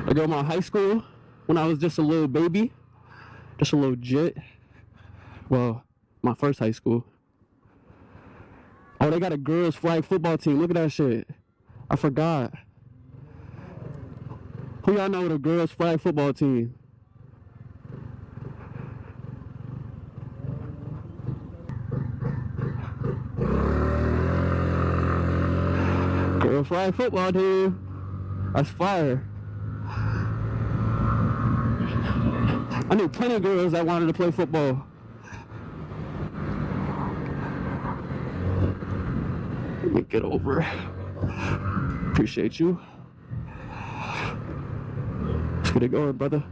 I go to my high school when I was just a little baby, just a little jit. Well, my first high school. Oh, they got a girls flag football team. Look at that shit. I forgot. Who y'all know the girls flag football team? Girls flag football team. That's fire. I knew plenty of girls that wanted to play football. Let me get over. Appreciate you. Let's get it going, brother.